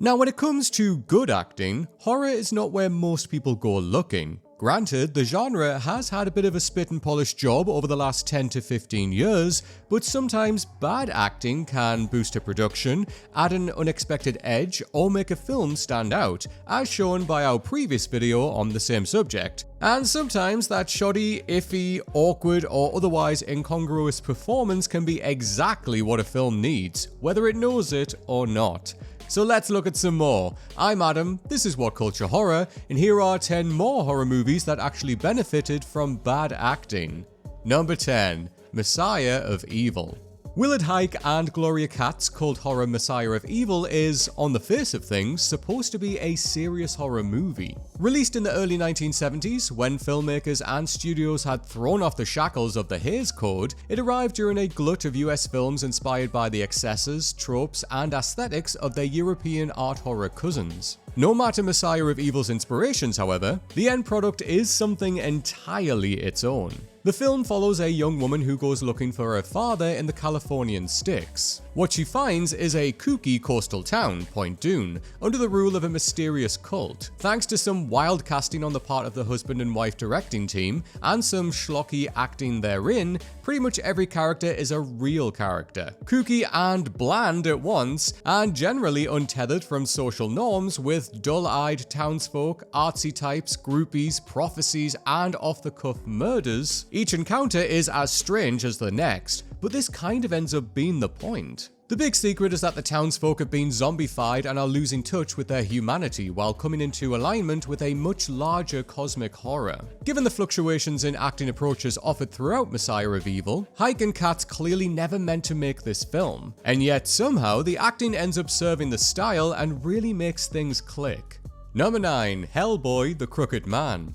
Now, when it comes to good acting, horror is not where most people go looking. Granted, the genre has had a bit of a spit and polish job over the last 10 to 15 years, but sometimes bad acting can boost a production, add an unexpected edge, or make a film stand out, as shown by our previous video on the same subject. And sometimes that shoddy, iffy, awkward, or otherwise incongruous performance can be exactly what a film needs, whether it knows it or not. So let's look at some more. I'm Adam, this is What Culture Horror, and here are 10 more horror movies that actually benefited from bad acting. Number 10. Messiah of Evil. Willard Huyck and Gloria Katz' cult horror Messiah of Evil is, on the face of things, supposed to be a serious horror movie. Released in the early 1970s, when filmmakers and studios had thrown off the shackles of the Hays Code, it arrived during a glut of US films inspired by the excesses, tropes, and aesthetics of their European art horror cousins. No matter Messiah of Evil's inspirations, however, the end product is something entirely its own. The film follows a young woman who goes looking for her father in the Californian sticks. What she finds is a kooky coastal town, Point Dune, under the rule of a mysterious cult. Thanks to some wild casting on the part of the husband and wife directing team, and some schlocky acting therein, pretty much every character is a real character. Kooky and bland at once, and generally untethered from social norms with dull-eyed townsfolk, artsy types, groupies, prophecies, and off-the-cuff murders. Each encounter is as strange as the next, but this kind of ends up being the point. The big secret is that the townsfolk have been zombified and are losing touch with their humanity while coming into alignment with a much larger cosmic horror. Given the fluctuations in acting approaches offered throughout Messiah of Evil, Huyck and Katz clearly never meant to make this film, and yet somehow the acting ends up serving the style and really makes things click. Number 9. Hellboy, the Crooked Man.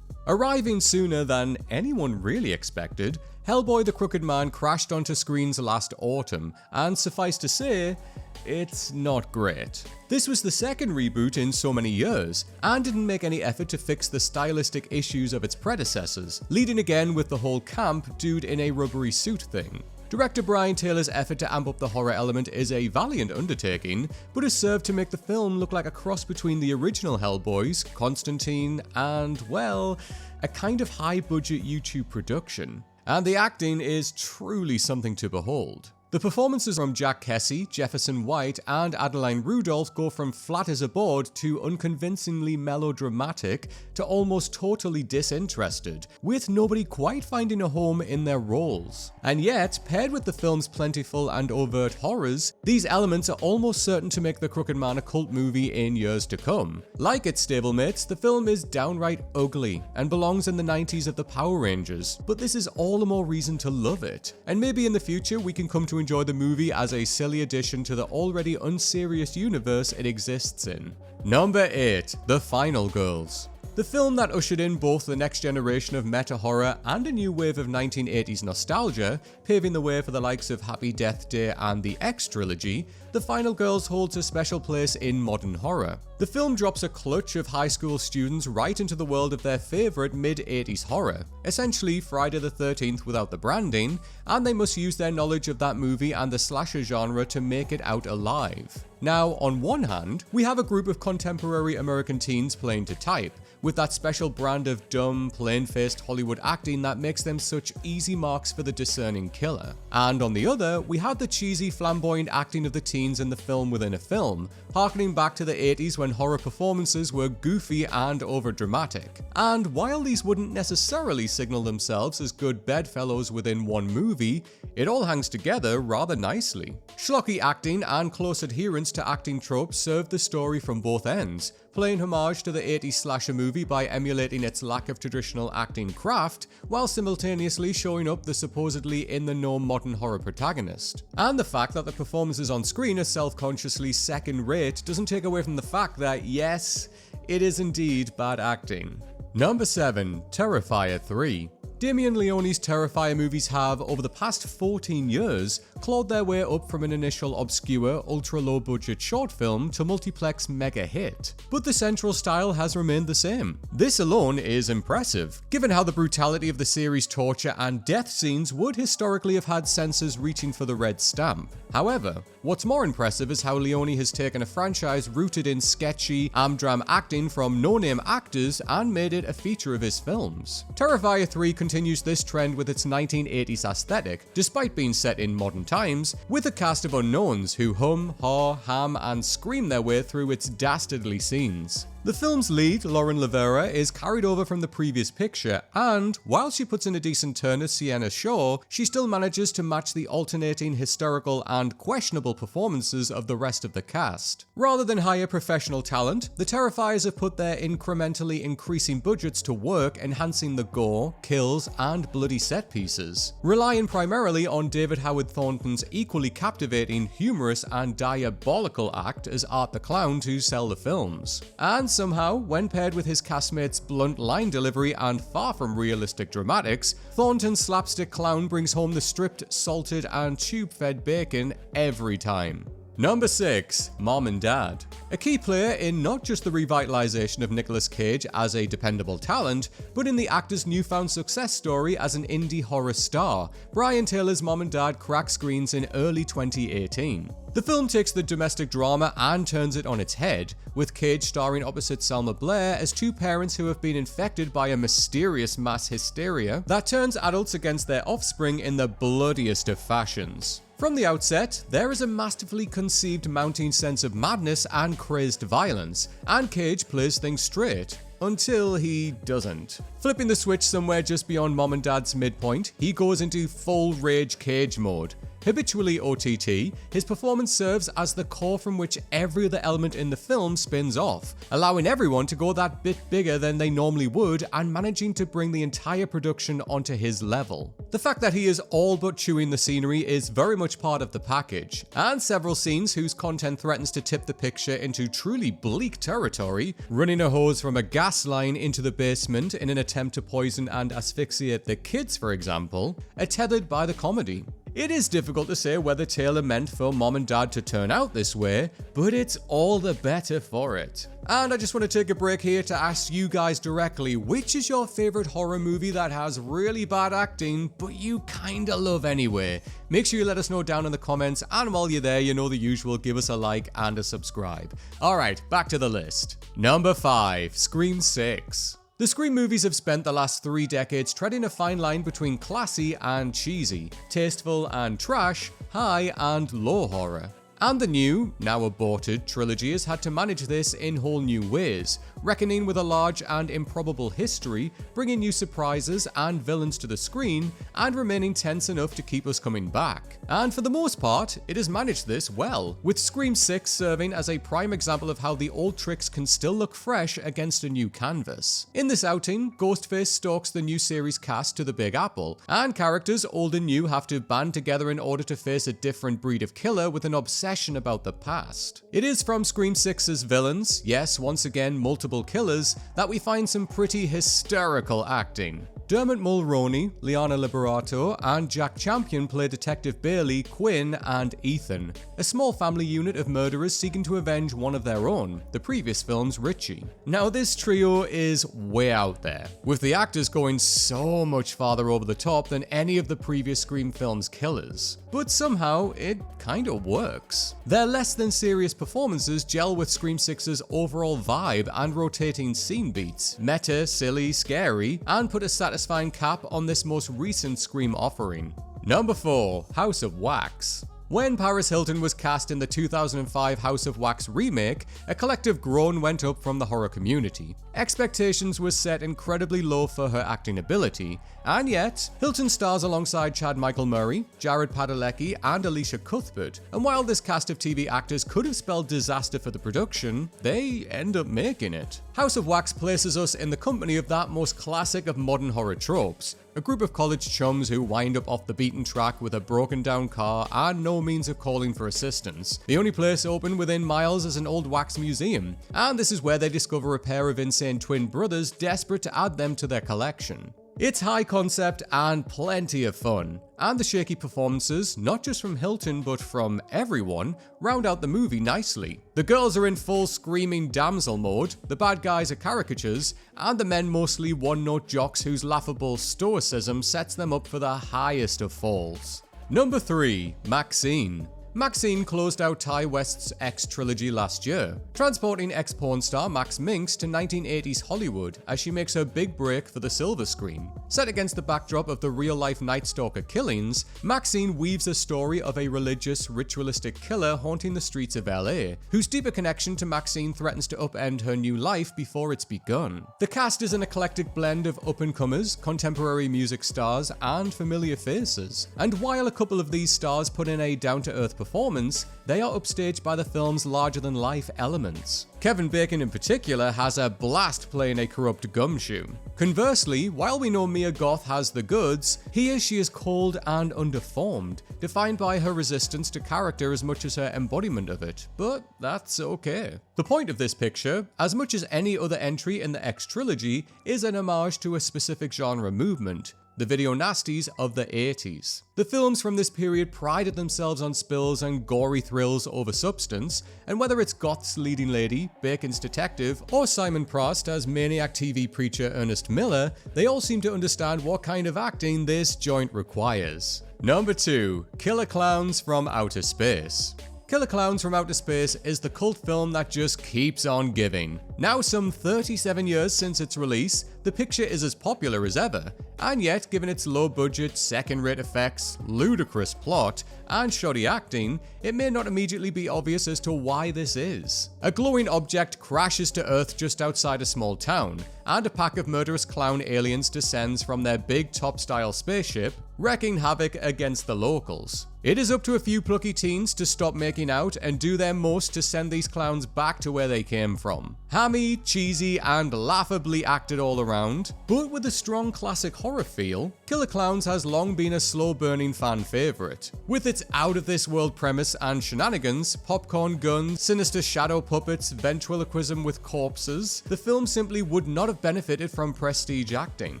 Arriving sooner than anyone really expected, Hellboy the Crooked Man crashed onto screens last autumn, and suffice to say, it's not great. This was the second reboot in so many years, and didn't make any effort to fix the stylistic issues of its predecessors, leading again with the whole camp dude in a rubbery suit thing. Director Brian Taylor's effort to amp up the horror element is a valiant undertaking, but has served to make the film look like a cross between the original Hellboys, Constantine, and, well, a kind of high-budget YouTube production. And the acting is truly something to behold. The performances from Jack Kesey, Jefferson White, and Adeline Rudolph go from flat as a board to unconvincingly melodramatic to almost totally disinterested, with nobody quite finding a home in their roles. And yet, paired with the film's plentiful and overt horrors, these elements are almost certain to make The Crooked Man a cult movie in years to come. Like its stablemates, the film is downright ugly and belongs in the 90s of the Power Rangers, but this is all the more reason to love it. And maybe in the future we can come to enjoy the movie as a silly addition to the already unserious universe it exists in. Number 8. The Final Girls. The film that ushered in both the next generation of meta-horror and a new wave of 1980s nostalgia, paving the way for the likes of Happy Death Day and the X trilogy, The Final Girls holds a special place in modern horror. The film drops a clutch of high school students right into the world of their favourite mid-80s horror, essentially Friday the 13th without the branding, and they must use their knowledge of that movie and the slasher genre to make it out alive. Now, on one hand, we have a group of contemporary American teens playing to type, with that special brand of dumb, plain-faced Hollywood acting that makes them such easy marks for the discerning killer. And on the other, we have the cheesy, flamboyant acting of the teens in the film within a film, harkening back to the 80s when horror performances were goofy and overdramatic. And while these wouldn't necessarily signal themselves as good bedfellows within one movie, it all hangs together rather nicely. Schlocky acting and close adherence to acting tropes serve the story from both ends, playing homage to the 80s slasher movie by emulating its lack of traditional acting craft, while simultaneously showing up the supposedly in-the-know modern horror protagonist. And the fact that the performances on screen are self-consciously second-rate doesn't take away from the fact that, yes, it is indeed bad acting. Number 7. Terrifier 3. Damien Leone's Terrifier movies have, over the past 14 years, clawed their way up from an initial obscure, ultra-low budget short film to multiplex mega hit. But the central style has remained the same. This alone is impressive, given how the brutality of the series' torture and death scenes would historically have had censors reaching for the red stamp. However, what's more impressive is how Leone has taken a franchise rooted in sketchy, amdram acting from no-name actors and made it a feature of his films. Terrifier 3 continues this trend with its 1980s aesthetic, despite being set in modern times, with a cast of unknowns who hum, haw, ham, and scream their way through its dastardly scenes. The film's lead, Lauren Lavera, is carried over from the previous picture, and while she puts in a decent turn as Sienna Shaw, she still manages to match the alternating hysterical and questionable performances of the rest of the cast. Rather than hire professional talent, the Terrifiers have put their incrementally increasing budgets to work enhancing the gore, kills, and bloody set pieces, relying primarily on David Howard Thornton's equally captivating, humorous, and diabolical act as Art the Clown to sell the films. And somehow, when paired with his castmates' blunt line delivery and far from realistic dramatics, Thornton's slapstick clown brings home the stripped, salted, and tube-fed bacon every time. Number 6. Mom and Dad. A key player in not just the revitalization of Nicolas Cage as a dependable talent, but in the actor's newfound success story as an indie horror star, Brian Taylor's Mom and Dad cracked screens in early 2018. The film takes the domestic drama and turns it on its head, with Cage starring opposite Selma Blair as two parents who have been infected by a mysterious mass hysteria that turns adults against their offspring in the bloodiest of fashions. From the outset, there is a masterfully conceived mounting sense of madness and crazed violence, and Cage plays things straight. Until he doesn't. Flipping the switch somewhere just beyond Mom and Dad's midpoint, he goes into full rage Cage mode. Habitually OTT, his performance serves as the core from which every other element in the film spins off, allowing everyone to go that bit bigger than they normally would and managing to bring the entire production onto his level. The fact that he is all but chewing the scenery is very much part of the package, and several scenes whose content threatens to tip the picture into truly bleak territory, running a hose from a gas line into the basement in an attempt to poison and asphyxiate the kids, for example, are tethered by the comedy. It is difficult to say whether Taylor meant for Mom and Dad to turn out this way, but it's all the better for it. And I just want to take a break here to ask you guys directly, which is your favorite horror movie that has really bad acting, but you kinda love anyway? Make sure you let us know down in the comments, and while you're there, you know the usual, give us a like and a subscribe. Alright, back to the list. Number 5, Scream 6. The Scream movies have spent the last 3 decades treading a fine line between classy and cheesy, tasteful and trash, high and low horror. And the new, now aborted, trilogy has had to manage this in whole new ways, reckoning with a large and improbable history, bringing new surprises and villains to the screen, and remaining tense enough to keep us coming back. And for the most part, it has managed this well, with Scream 6 serving as a prime example of how the old tricks can still look fresh against a new canvas. In this outing, Ghostface stalks the new series cast to the Big Apple, and characters old and new have to band together in order to face a different breed of killer with an obsession about the past. It is from Scream 6's villains, yes, once again multiple killers, that we find some pretty hysterical acting. Dermot Mulroney, Liana Liberato, and Jack Champion play Detective Bailey, Quinn, and Ethan, a small family unit of murderers seeking to avenge one of their own, the previous film's Richie. Now this trio is way out there, with the actors going so much farther over the top than any of the previous Scream films' killers. But somehow, it kinda works. Their less than serious performances gel with Scream 6's overall vibe and rotating scene beats, meta, silly, scary, and put a satisfying cap on this most recent Scream offering. Number 4, House of Wax. When Paris Hilton was cast in the 2005 House of Wax remake, a collective groan went up from the horror community. Expectations were set incredibly low for her acting ability, and yet, Hilton stars alongside Chad Michael Murray, Jared Padalecki, and Alicia Cuthbert, and while this cast of TV actors could have spelled disaster for the production, they end up making it. House of Wax places us in the company of that most classic of modern horror tropes, a group of college chums who wind up off the beaten track with a broken down car and no means of calling for assistance. The only place open within miles is an old wax museum, and this is where they discover a pair of insane twin brothers desperate to add them to their collection. It's high concept and plenty of fun, and the shaky performances, not just from Hilton but from everyone, round out the movie nicely. The girls are in full screaming damsel mode, the bad guys are caricatures, and the men mostly one-note jocks whose laughable stoicism sets them up for the highest of falls. Number 3. Maxxxine. Maxxxine closed out Ty West's X trilogy last year, transporting ex-porn star Max Minx to 1980s Hollywood as she makes her big break for the silver screen. Set against the backdrop of the real-life Night Stalker killings, Maxxxine weaves a story of a religious, ritualistic killer haunting the streets of LA, whose deeper connection to Maxxxine threatens to upend her new life before it's begun. The cast is an eclectic blend of up-and-comers, contemporary music stars, and familiar faces, and while a couple of these stars put in a down-to-earth performance, they are upstaged by the film's larger-than-life elements. Kevin Bacon in particular has a blast playing a corrupt gumshoe. Conversely, while we know Mia Goth has the goods, she is cold and underformed, defined by her resistance to character as much as her embodiment of it, but that's okay. The point of this picture, as much as any other entry in the X trilogy, is an homage to a specific genre movement, the video nasties of the 80s. The films from this period prided themselves on spills and gory thrills over substance, and whether it's Goth's leading lady, Bacon's detective, or Simon Prost as maniac TV preacher Ernest Miller, they all seem to understand what kind of acting this joint requires. Number 2. Killer Klowns from Outer Space. Killer Klowns from Outer Space is the cult film that just keeps on giving. Now some 37 years since its release, the picture is as popular as ever, and yet given its low budget, second-rate effects, ludicrous plot, and shoddy acting, it may not immediately be obvious as to why this is. A glowing object crashes to Earth just outside a small town, and a pack of murderous clown aliens descends from their big top-style spaceship, wreaking havoc against the locals. It is up to a few plucky teens to stop making out and do their most to send these clowns back to where they came from. Hammy, cheesy, and laughably acted all around, but with a strong classic horror feel, Killer Klowns has long been a slow-burning fan favorite. With its out-of-this-world premise and shenanigans, popcorn guns, sinister shadow puppets, ventriloquism with corpses, the film simply would not have benefited from prestige acting.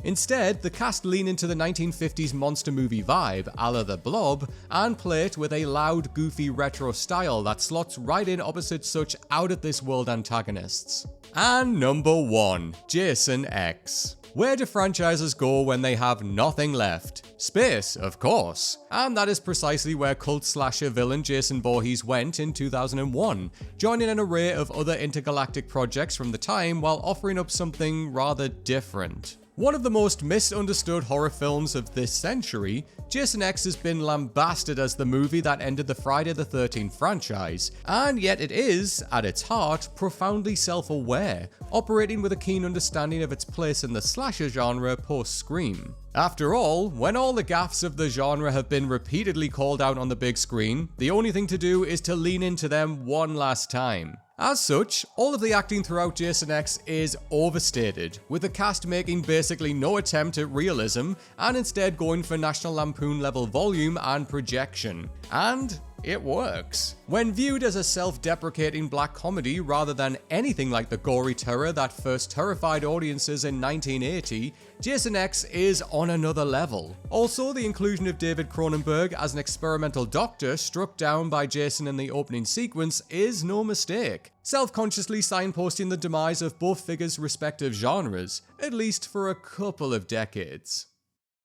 Instead, the cast lean into the 1950s monster movie vibe, a la The Blob, and play it with a loud, goofy retro style that slots right in opposite such out-of-this-world antagonists. And number 1. Jason X. Where do franchises go when they have nothing left? Space, of course. And that is precisely where cult slasher villain Jason Voorhees went in 2001, joining an array of other intergalactic projects from the time while offering up something rather different. One of the most misunderstood horror films of this century, Jason X has been lambasted as the movie that ended the Friday the 13th franchise, and yet it is, at its heart, profoundly self-aware, operating with a keen understanding of its place in the slasher genre post-Scream. After all, when all the gaffes of the genre have been repeatedly called out on the big screen, the only thing to do is to lean into them one last time. As such, all of the acting throughout Jason X is overstated, with the cast making basically no attempt at realism and instead going for National Lampoon level volume and projection. And it works. When viewed as a self-deprecating black comedy rather than anything like the gory terror that first terrified audiences in 1980, Jason X is on another level. Also, the inclusion of David Cronenberg as an experimental doctor struck down by Jason in the opening sequence is no mistake, self-consciously signposting the demise of both figures' respective genres, at least for a couple of decades.